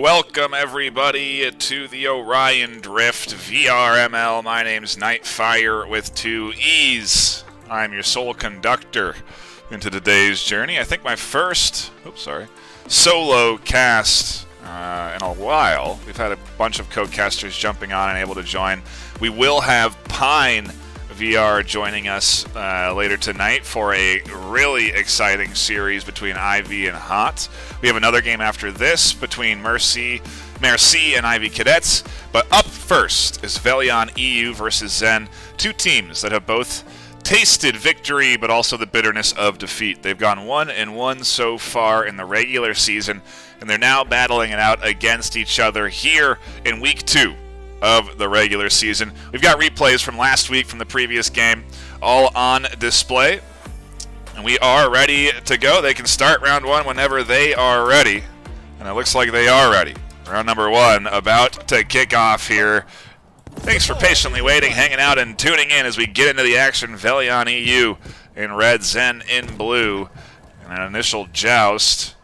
welcome everybody to the Orion Drift VRML. My name's Nightfire with 2 E's. I'm your sole conductor into today's journey. I think my first, solo cast in a while. We've had a bunch of co-casters jumping on and able to join. We will have Pine VR joining us later tonight for a really exciting series between Ivy and Hot. We have another game after this between Merci and Ivy Cadets. But up first is Velion EU versus XEN, two teams that have both tasted victory but also the bitterness of defeat. They've gone 1-1 so far in the regular season, and they're now battling it out against each other here in Week 2 of the regular season. We've got replays from last week from the previous game all on display, and we are ready to go. They can start round 1 whenever they are ready, and it looks like they are ready. Round number 1 about to kick off here. Thanks for patiently waiting, hanging out, and tuning in as we get into the action. Velion EU in red, XEN in blue, and an initial joust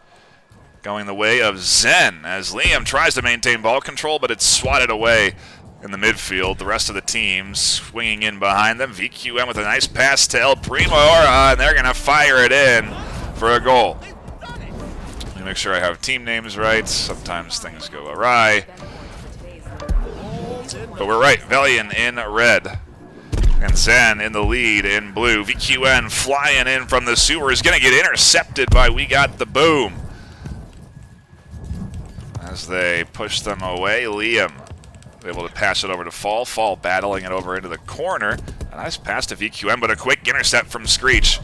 going the way of XEN as Liam tries to maintain ball control, but it's swatted away in the midfield. The rest of the team swinging in behind them. VQN with a nice pass to El Primo, and they're going to fire it in for a goal. Let me make sure I have team names right. Sometimes things go awry. But we're right. Velion in red and XEN in the lead in blue. VQN flying in from the sewer is going to get intercepted by We Got the Boom as they push them away. Liam able to pass it over to Fall. Fall battling it over into the corner. A nice pass to VQN, but a quick intercept from Screech.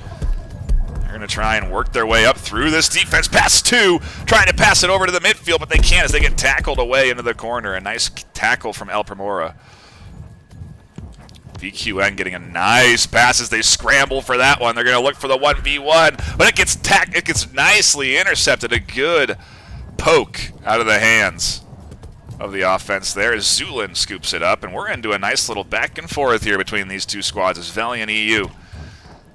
They're going to try and work their way up through this defense. Pass 2, trying to pass it over to the midfield, but they can't as they get tackled away into the corner. A nice tackle from El Primora. VQN getting a nice pass as they scramble for that one. They're going to look for the 1v1, but it gets nicely intercepted. A good poke out of the hands of the offense there as Zulin scoops it up, and we're into a nice little back and forth here between these two squads as Velion EU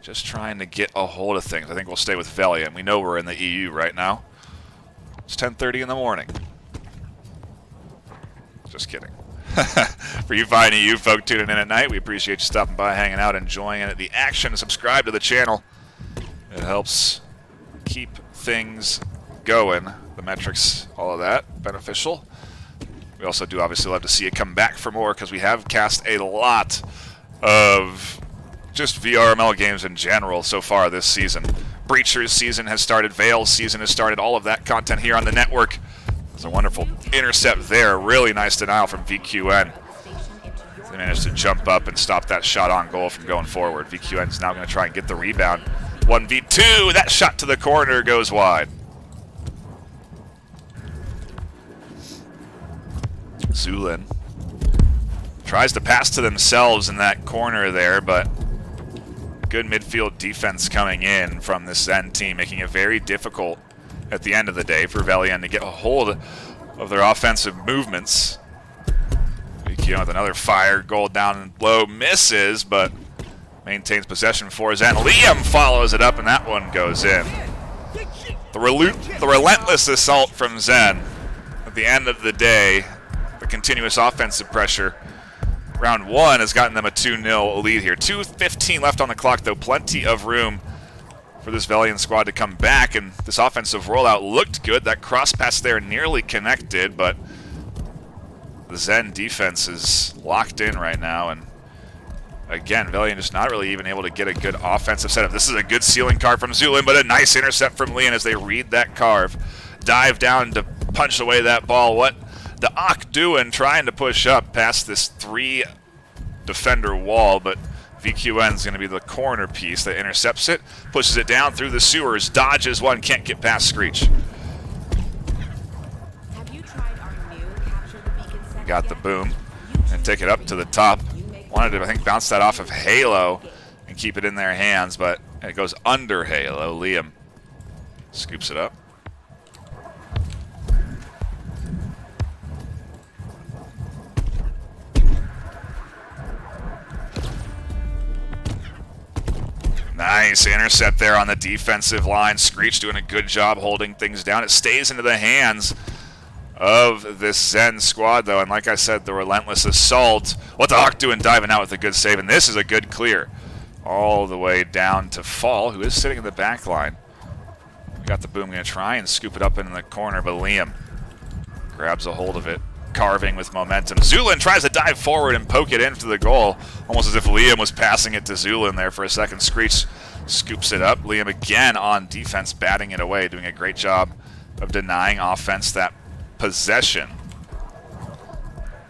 just trying to get a hold of things. I think we'll stay with Velion. We know we're in the EU right now. It's 10:30 in the morning. Just kidding. For you fine EU folk tuning in at night, we appreciate you stopping by, hanging out, enjoying the action. Subscribe to the channel. It helps keep things going. The metrics, all of that, beneficial. We also do obviously love to see you come back for more because we have cast a lot of just VRML games in general so far this season. Breacher's season has started, Veil's season has started, all of that content here on the network. There's a wonderful intercept there, really nice denial from VQN. They managed to jump up and stop that shot on goal from going forward. VQN is now going to try and get the rebound. 1v2, that shot to the corner goes wide. Zulin tries to pass to themselves in that corner there, but good midfield defense coming in from this XEN team, making it very difficult at the end of the day for Velion to get a hold of their offensive movements. VQ with another fire, goal down low, misses, but maintains possession for XEN. Liam follows it up, and that one goes in. The relentless assault from XEN at the end of the day. The continuous offensive pressure. Round 1 has gotten them a 2-0 lead here. 2:15 left on the clock, though. Plenty of room for this Velion squad to come back, and this offensive rollout looked good. That cross pass there nearly connected, but the XEN defense is locked in right now, and again, Velion just not really even able to get a good offensive setup. This is a good ceiling carve from Zulin, but a nice intercept from Liam as they read that carve. Dive down to punch away that ball. What the Ak doing, trying to push up past this 3-defender wall, but VQN is going to be the corner piece that intercepts it, pushes it down through the sewers, dodges one, can't get past Screech. Got the boom and take it up to the top. Wanted to, I think, bounce that off of Halo and keep it in their hands, but it goes under Halo. Liam scoops it up. Nice intercept there on the defensive line. Screech doing a good job holding things down. It stays into the hands of this Zen squad, though. And like I said, the relentless assault. What the Hawk doing diving out with a good save. And this is a good clear. All the way down to Fall, who is sitting in the back line. We got the Boom going to try and scoop it up in the corner, but Liam grabs a hold of it. Carving with momentum. Zulin tries to dive forward and poke it into the goal, almost as if Liam was passing it to Zulin there for a second. Screech scoops it up. Liam again on defense, batting it away, doing a great job of denying offense that possession.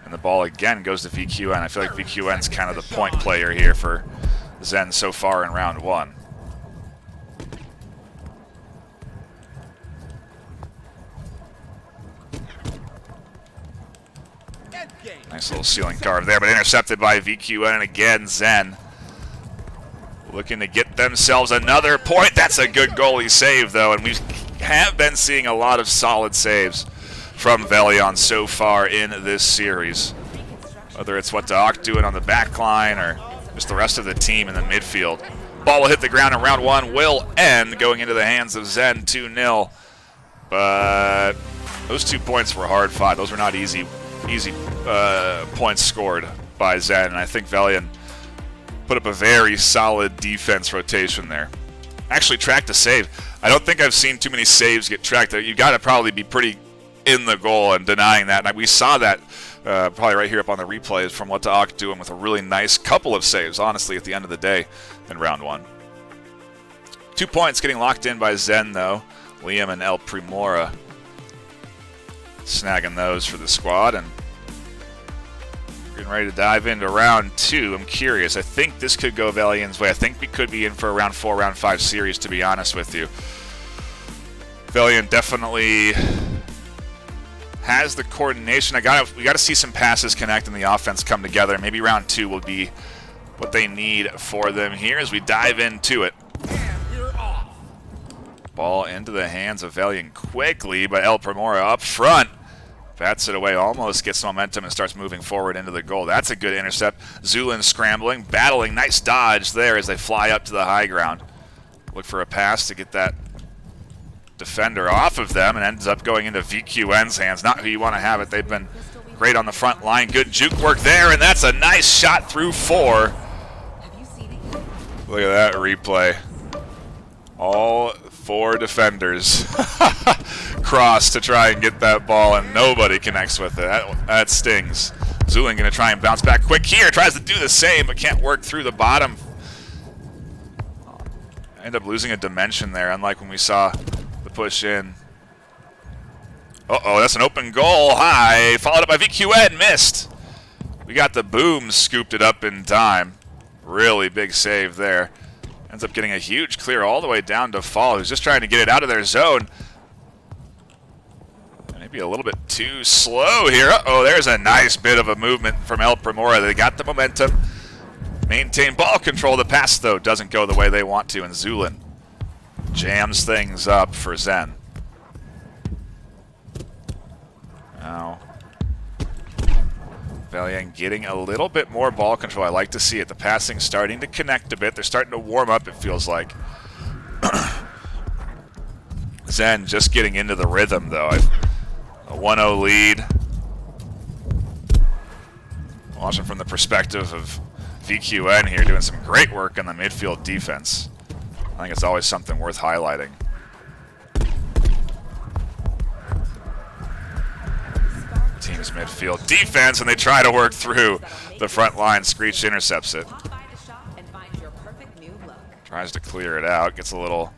And the ball again goes to VQN. I feel like VQN's kind of the point player here for Zen so far in round one. Nice little ceiling carve there, but intercepted by VQN, and again Zen looking to get themselves another point. That's a good goalie save, though, and we have been seeing a lot of solid saves from Velion so far in this series. Whether it's what Doc doing on the back line or just the rest of the team in the midfield. Ball will hit the ground, and round one will end, going into the hands of Zen 2-0. But those 2 points were hard fought. Those were not easy points scored by Zen, and I think Velion put up a very solid defense rotation there. Actually tracked a save. I don't think I've seen too many saves get tracked. You got to probably be pretty in the goal and denying that. And we saw that probably right here up on the replays from what Doc doing with a really nice couple of saves, honestly, at the end of the day in round one. 2 points getting locked in by Zen, though. Liam and El Primora snagging those for the squad, and getting ready to dive into round two. I'm curious. I think this could go Velion's way. I think we could be in for a round 4, round 5 series, to be honest with you. Velion definitely has the coordination. We got to see some passes connect and the offense come together. Maybe round 2 will be what they need for them here as we dive into it. Ball into the hands of Velion quickly, but El Primora up front bats it away, almost gets momentum and starts moving forward into the goal. That's a good intercept. Zulin scrambling, battling. Nice dodge there as they fly up to the high ground. Look for a pass to get that defender off of them, and ends up going into VQN's hands. Not who you want to have it. They've been great on the front line. Good juke work there, and that's a nice shot through 4. Look at that replay. All 4 defenders cross to try and get that ball, and nobody connects with it. That stings. Zulin going to try and bounce back quick here. Tries to do the same, but can't work through the bottom. End up losing a dimension there, unlike when we saw the push in. Uh-oh, that's an open goal. High, followed up by VQN. Missed. We got the Boom, scooped it up in time. Really big save there. Ends up getting a huge clear all the way down to Fall, who's just trying to get it out of their zone. Maybe a little bit too slow here. Uh-oh, there's a nice bit of a movement from El Primora. They got the momentum. Maintain ball control. The pass, though, doesn't go the way they want to, and Zulin jams things up for Zen. Now, Velion getting a little bit more ball control. I like to see it. The passing starting to connect a bit. They're starting to warm up, it feels like. Zen just getting into the rhythm, though. A 1-0 lead. Watching from the perspective of VQN here, doing some great work on the midfield defense. I think it's always something worth highlighting. Team's midfield defense, and they try to work through the front line. Screech intercepts it. Tries to clear it out. Gets a little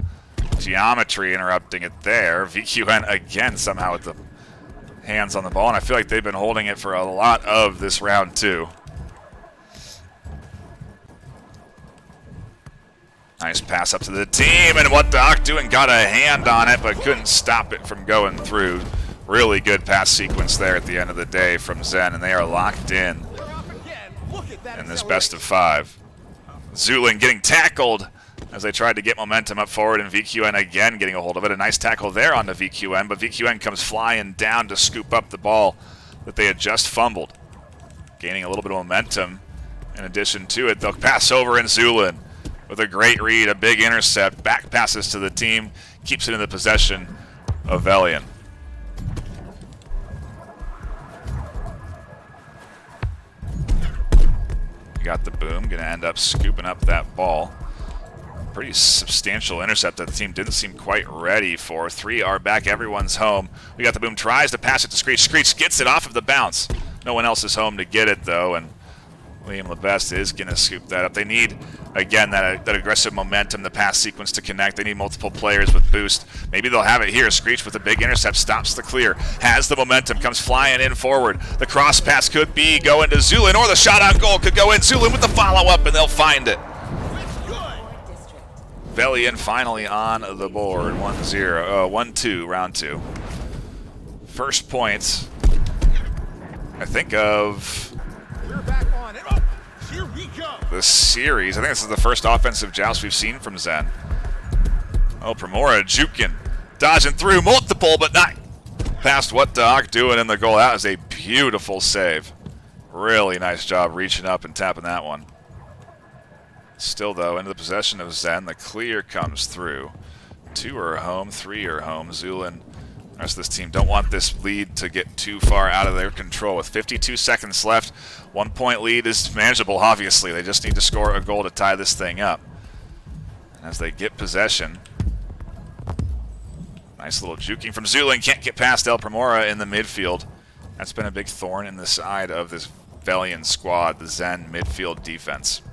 geometry interrupting it there. VQN again somehow with the hands on the ball, and I feel like they've been holding it for a lot of this round 2. Nice pass up to the team, and what Doc doing? Got a hand on it, but couldn't stop it from going through. Really good pass sequence there at the end of the day from Zen, and they are locked in this best of 5. Zulin getting tackled as they tried to get momentum up forward, and VQN again getting a hold of it. A nice tackle there onto VQN, but VQN comes flying down to scoop up the ball that they had just fumbled. Gaining a little bit of momentum. In addition to it, they'll pass over, and Zulin with a great read, a big intercept, back passes to the team, keeps it in the possession of Velion. got the boom. Going to end up scooping up that ball. Pretty substantial intercept that the team didn't seem quite ready for. 3 are back. Everyone's home. We got the boom. Tries to pass it to Screech. Screech gets it off of the bounce. No one else is home to get it, though, and Liam LeBest is going to scoop that up. They need, again, that aggressive momentum, the pass sequence to connect. They need multiple players with boost. Maybe they'll have it here. Screech with a big intercept, stops the clear, has the momentum, comes flying in forward. The cross pass could be going to Zulin, or the shot on goal could go in. Zulin with the follow-up, and they'll find it. Velion finally on the board. 1-2, round 2. First points, I think, of the series. I think this is the first offensive joust we've seen from Zen. Oh, Primora juking, dodging through multiple, but not past what Doc doing in the goal. That was a beautiful save. Really nice job reaching up and tapping that one. Still, though, into the possession of Zen. The clear comes through. 2 are home, 3 are home. Zulin, the rest of this team don't want this lead to get too far out of their control. With 52 seconds left, 1-point lead is manageable, obviously. They just need to score a goal to tie this thing up. And as they get possession, nice little juking from Zulin. Can't get past El Primora in the midfield. That's been a big thorn in the side of this Velion squad, the Zen midfield defense.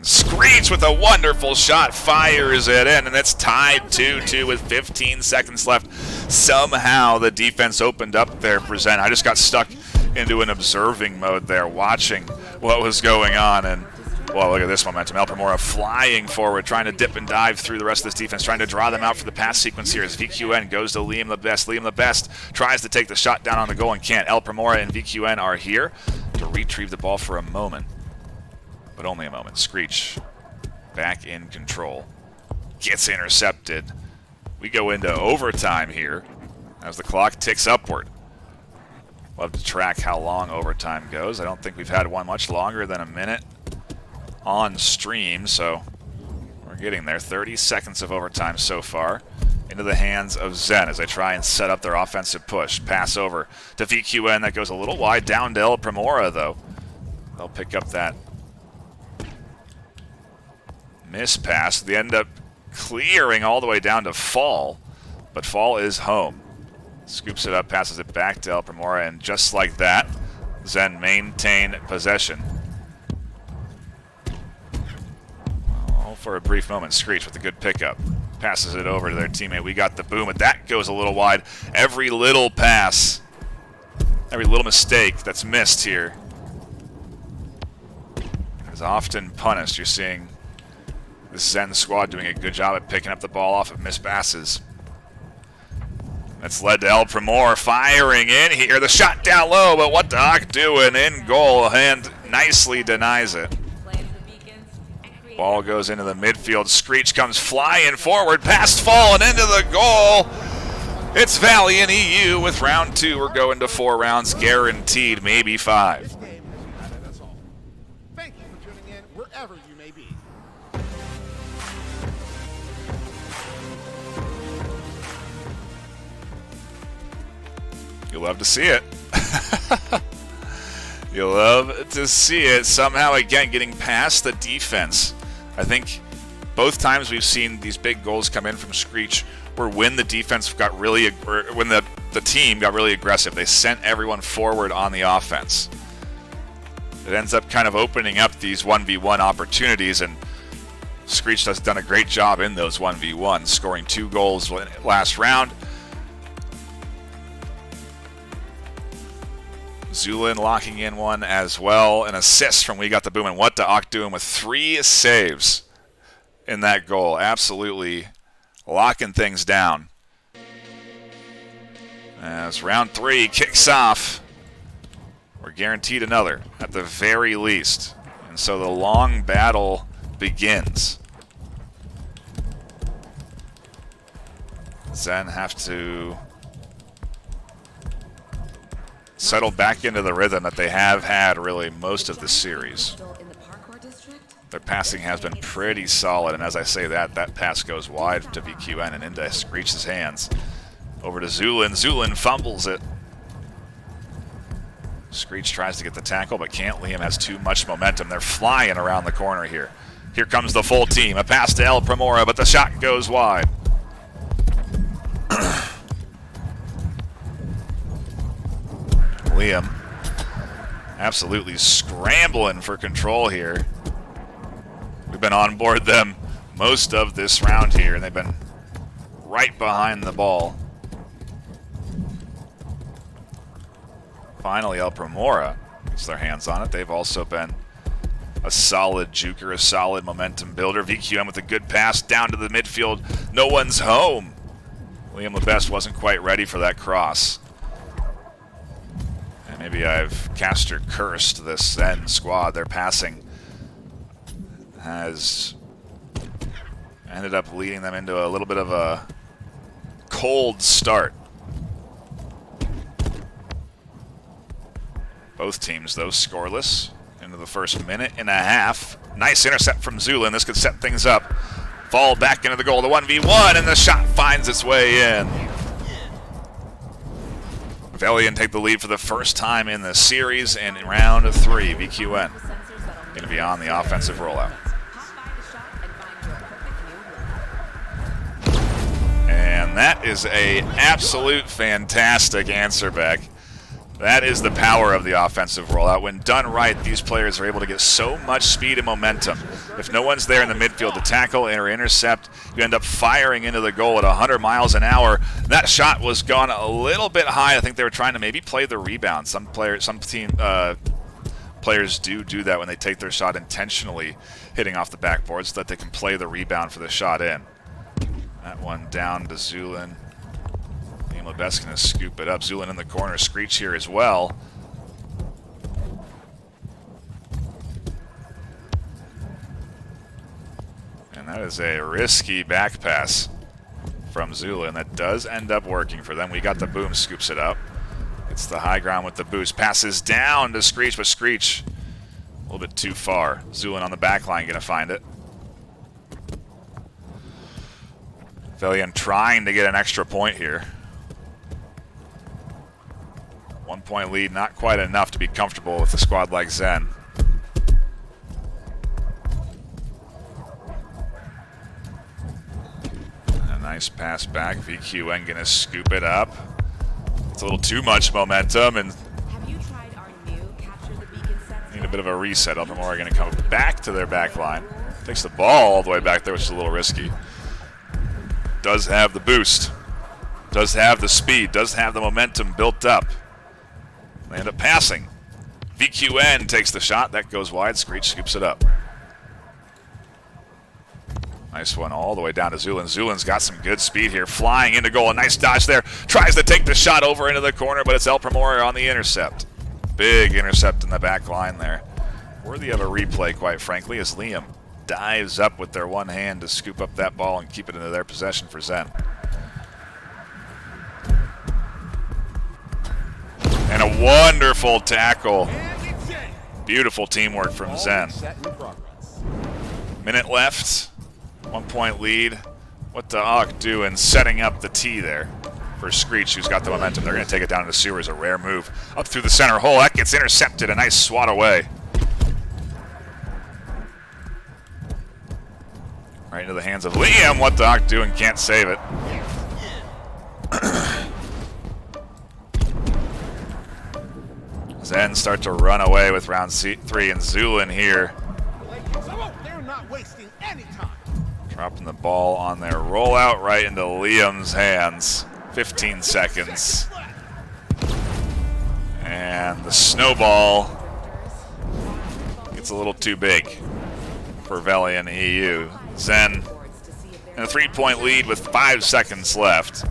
Screech with a wonderful shot, fires it in, and it's tied 2-2 with 15 seconds left. Somehow the defense opened up there for Zen. I just got stuck into an observing mode there, watching what was going on, and well, look at this momentum. El Primora flying forward, trying to dip and dive through the rest of this defense, trying to draw them out for the pass sequence here as VQN goes to Liam LeBest. Liam LeBest tries to take the shot down on the goal and can't. El Primora and VQN are here to retrieve the ball for a moment. But only a moment. Screech back in control. Gets intercepted. We go into overtime here as the clock ticks upward. Love to track how long overtime goes. I don't think we've had one much longer than a minute on stream, so we're getting there. 30 seconds of overtime so far. Into the hands of Zen as they try and set up their offensive push. Pass over to VQN. That goes a little wide. Down to El Primora, though. They'll pick up that miss pass. They end up clearing all the way down to Fall, but Fall is home. Scoops it up, passes it back to El Primora, and just like that, Zen maintain possession. All for a brief moment. Screech with a good pickup. Passes it over to their teammate. We got the boom, but that goes a little wide. Every little pass, every little mistake that's missed here is often punished. You're seeing the Zen squad doing a good job at picking up the ball off of missed passes. That's led to El Primora firing in here. The shot down low, but what Doc doing in goal, and nicely denies it. Ball goes into the midfield. Screech comes flying forward, past Fall and into the goal. It's Valiant EU with round 2. We're going to 4 rounds, guaranteed, maybe 5. Thank you for tuning in wherever you may be. You'll love to see it. You'll love to see it. Somehow, again, getting past the defense. I think both times we've seen these big goals come in from Screech were when the defense got really, or when the team got really aggressive. They sent everyone forward on the offense. It ends up kind of opening up these 1v1 opportunities, and Screech has done a great job in those 1v1s, scoring 2 goals last round. Zulin locking in one as well. An assist from We Got the Boom, and what Doc doing with 3 saves in that goal. Absolutely locking things down. As round 3 kicks off, we're guaranteed another at the very least. And so the long battle begins. Zen have to settle back into the rhythm that they have had really most of the series. In the parkour district, Their passing has been pretty solid, and as I say that, that pass goes wide to VQN and into Screech's hands. Over to Zulin. Zulin fumbles it. Screech tries to get the tackle, but can't. Liam has too much momentum. They're flying around the corner here. Here comes the full team. A pass to El Primora, but the shot goes wide. Liam absolutely scrambling for control here. We've been on board them most of this round here, and they've been right behind the ball. Finally, El Primora gets their hands on it. They've also been a solid juker, a solid momentum builder. VQM with a good pass down to the midfield. No one's home. Liam LeBest wasn't quite ready for that cross. And maybe I've cast or cursed this XEN squad. Their passing has ended up leading them into a little bit of a cold start. Both teams, though, scoreless into the first minute and a half. Nice intercept from Zulin. This could set things up. Fall back into the goal, the 1v1, and the shot finds its way in. Velion take the lead for the first time in the series, and in round of 3, VQN going to be on the offensive rollout. And that is an absolute fantastic answer back. That is the power of the offensive rollout. When done right, these players are able to get so much speed and momentum. If no one's there in the midfield to tackle or intercept, you end up firing into the goal at 100 miles an hour. That shot was gone a little bit high. I think they were trying to maybe play the rebound. Some players do that when they take their shot intentionally, hitting off the backboard so that they can play the rebound for the shot in. That one down to Zulin. LeBest going to scoop it up. Zulin in the corner. Screech here as well. And that is a risky back pass from Zulin. That does end up working for them. We got the boom, scoops it up. It's the high ground with the boost. Passes down to Screech, but Screech a little bit too far. Zulin on the back line going to find it. Velion trying to get an extra point here. 1 point lead, not quite enough to be comfortable with a squad like XEN. A nice pass back. VQN gonna scoop it up. It's a little too much momentum, and need a bit of a reset. El Primora gonna come back to their back line. Takes the ball all the way back there, which is a little risky. Does have the boost. Does have the speed. Does have the momentum built up. They end up passing. VQN takes the shot. That goes wide. Screech scoops it up. Nice one all the way down to Zulin. Zulin's got some good speed here. Flying into goal. A nice dodge there. Tries to take the shot over into the corner, but it's El Primora on the intercept. Big intercept in the back line there. Worthy of a replay, quite frankly, as Liam dives up with their one hand to scoop up that ball and keep it into their possession for XEN. And a wonderful tackle. Beautiful teamwork from XEN. Minute left. 1 point lead. What the Hawk doing setting up the tee there for Screech, who's got the momentum. They're going to take it down to the sewers. A rare move. Up through the center hole. That gets intercepted. A nice swat away. Right into the hands of Liam. What the Hawk doing? Can't save it. XEN start to run away with round 3, and Zulin here. They're not wasting any time. Dropping the ball on their rollout right into Liam's hands. 15 seconds. And the snowball gets a little too big for Velion EU. XEN in a 3-point lead with 5 seconds left.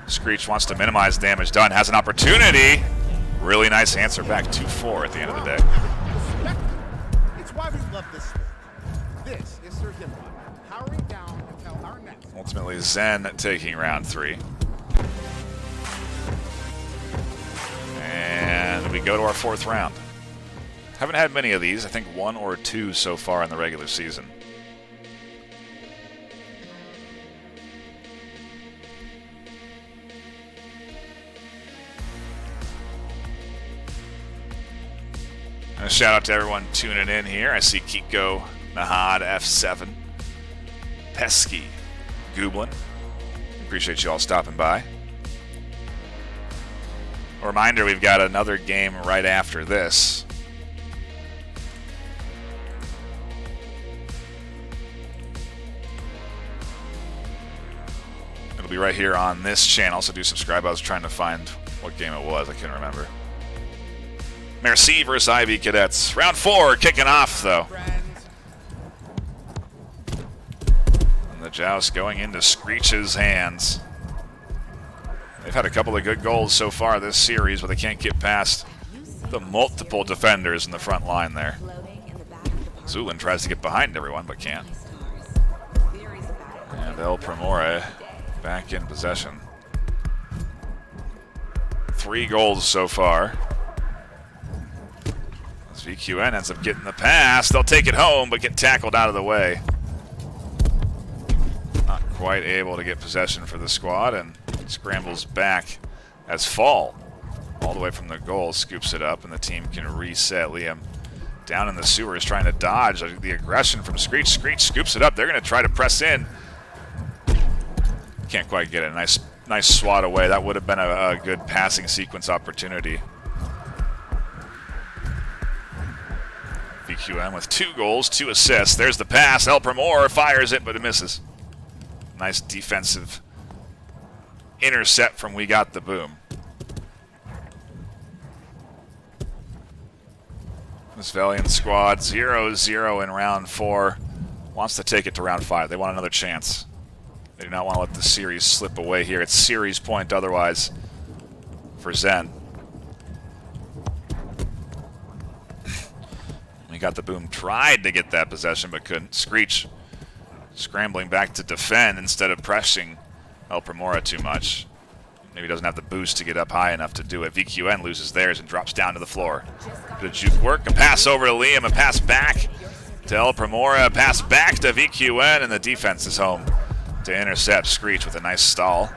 Screech wants to minimize damage done. Has an opportunity. Really nice answer back. 2-4 at the end of the day. It's why we love this sport. This is Sir Himrod, powering down until our next. Ultimately, XEN taking round 3. And we go to our 4th round. Haven't had many of these. I think 1 or 2 so far in the regular season. And a shout out to everyone tuning in here. I see Kiko, Nahad, F7, Pesky, Gooblin. Appreciate you all stopping by. A reminder, we've got another game right after this. It'll be right here on this channel, so do subscribe. I was trying to find what game it was. I can't remember. Merci versus Ivy Cadets. Round 4 kicking off, though. And the joust going into Screech's hands. They've had a couple of good goals so far this series, but they can't get past the multiple defenders in the front line there. Zulin tries to get behind everyone, but can't. And El Primore back in possession. 3 goals so far. As VQN ends up getting the pass, they'll take it home, but get tackled out of the way. Not quite able to get possession for the squad, and scrambles back as Fall, all the way from the goal, scoops it up, and the team can reset. Liam down in the sewers trying to dodge the aggression from Screech. Screech scoops it up. They're going to try to press in. Can't quite get it. Nice swat away. That would have been a good passing sequence opportunity. VQM with 2 goals, 2 assists. There's the pass. El Primore fires it, but it misses. Nice defensive intercept from We Got the Boom. This Velion squad 0-0 in round 4. Wants to take it to round 5. They want another chance. They do not want to let the series slip away here. It's series point otherwise for Zen. We Got the Boom tried to get that possession but couldn't. Screech scrambling back to defend instead of pressing El Primora too much. Maybe doesn't have the boost to get up high enough to do it. VQN loses theirs and drops down to the floor. Good juke work. A pass over to Liam. A pass back to El Primora. A pass back to VQN, and the defense is home to intercept Screech with a nice stall.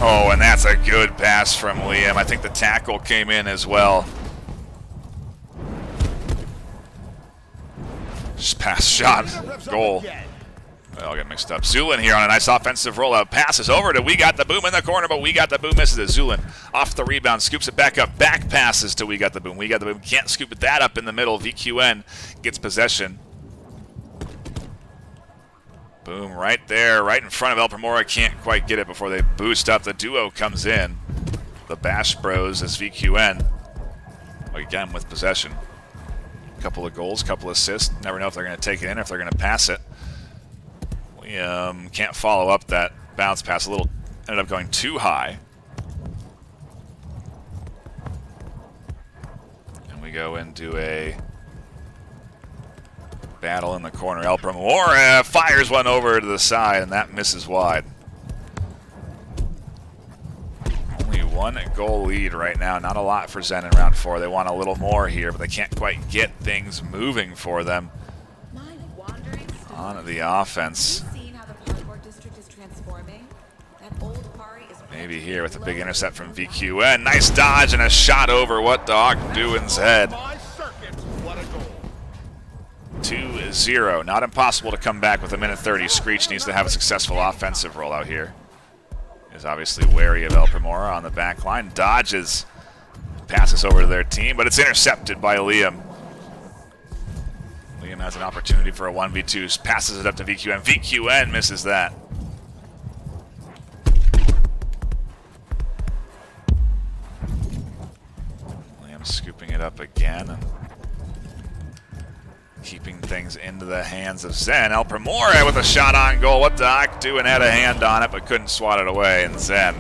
Oh, and that's a good pass from Liam. I think the tackle came in as well. Just pass, shot, goal. They all get mixed up. Zulin here on a nice offensive rollout. Passes over to We Got the Boom in the corner, but We Got the Boom misses it. Zulin off the rebound, scoops it back up. Back passes to We Got the Boom. We Got the Boom can't scoop it that up in the middle. VQN gets possession. Boom right there, right in front of El Primora. Can't quite get it before they boost up. The duo comes in. The Bash Bros as VQN. Again with possession. Couple of goals, couple of assists. Never know if they're going to take it in or if they're going to pass it. Liam can't follow up that bounce pass. Ended up going too high. And we go into a battle in the corner. El Primora fires one over to the side, and that misses wide. Only 1 goal lead right now. Not a lot for Zen in round 4. They want a little more here, but they can't quite get things moving for them on the offense. Maybe here with a big intercept from VQN. Nice dodge and a shot over What the Hawk Doin's head. 2-0. Not impossible to come back with a minute 30. Screech needs to have a successful offensive rollout here. Is obviously wary of El Primora on the back line. Dodges. Passes over to their team, but it's intercepted by Liam. Liam has an opportunity for a 1v2. Passes it up to VQN. VQN misses that. Liam scooping it up again and keeping things into the hands of Zen. El Primora with a shot on goal. What the Hawk Doin had a hand on it but couldn't swat it away, and Zen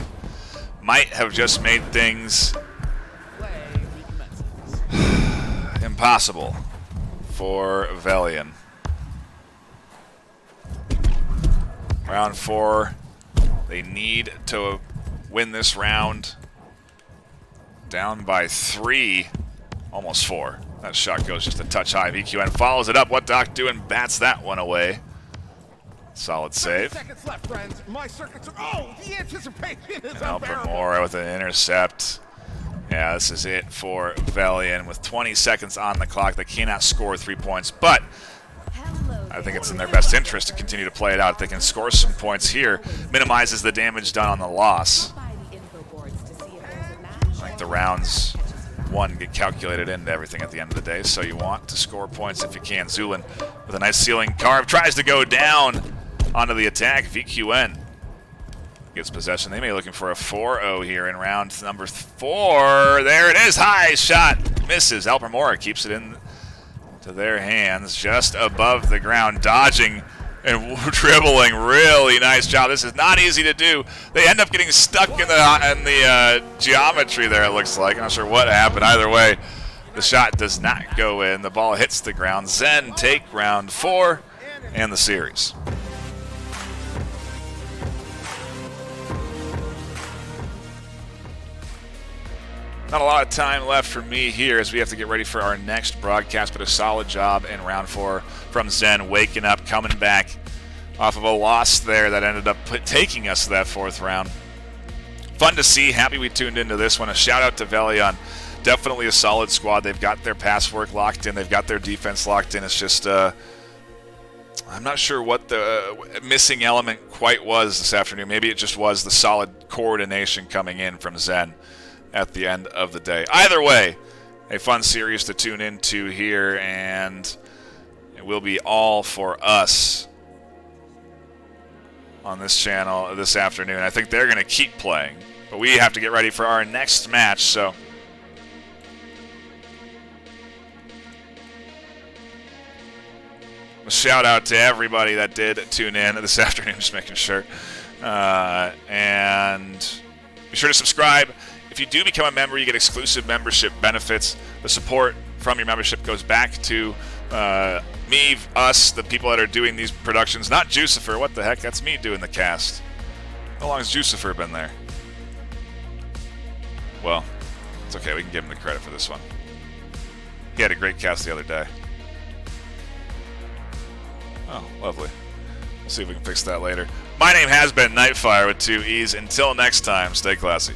might have just made things impossible for Velion. Round 4. They need to win this round. Down by 3. Almost 4. That shot goes just a touch high. VQN follows it up. What Doc doing? Bats that one away. Solid save. Seconds left, friends. My circuits are. Oh, the anticipation is Alper Mora with an intercept. Yeah, this is it for Velion. With 20 seconds on the clock, they cannot score 3 points, but I think it's in their best interest to continue to play it out. If they can score some points here, minimizes the damage done on the loss. I think the rounds won get calculated into everything at the end of the day, so you want to score points if you can. Zulin with a nice ceiling carve, tries to go down onto the attack. VQN gets possession. They may be looking for a 4-0 here in round number 4. There it is. High shot. Misses. Alper Mora keeps it in to their hands just above the ground. Dodging and dribbling. Really nice job. This is not easy to do. They end up getting stuck in the geometry there, it looks like. I'm not sure what happened. Either way, the shot does not go in. The ball hits the ground. XEN take round 4 and the series. Not a lot of time left for me here as we have to get ready for our next broadcast, but a solid job in round 4 from XEN, waking up, coming back off of a loss there that ended up taking us to that 4th round. Fun to see. Happy we tuned into this one. A shout out to Velion. Definitely a solid squad. They've got their pass work locked in. They've got their defense locked in. It's just I'm not sure what the missing element quite was this afternoon. Maybe it just was the solid coordination coming in from XEN at the end of the day. Either way, a fun series to tune into here, and it will be all for us on this channel this afternoon. I think they're going to keep playing, but we have to get ready for our next match, so a shout out to everybody that did tune in this afternoon, just making sure. And be sure to subscribe. If you do become a member, you get exclusive membership benefits. The support from your membership goes back to me, us, the people that are doing these productions. Not Jucifer. What the heck? That's me doing the cast. How long has Jucifer been there? Well, it's okay. We can give him the credit for this one. He had a great cast the other day. Oh, lovely. We'll see if we can fix that later. My name has been Nightfire with 2 E's. Until next time, stay classy.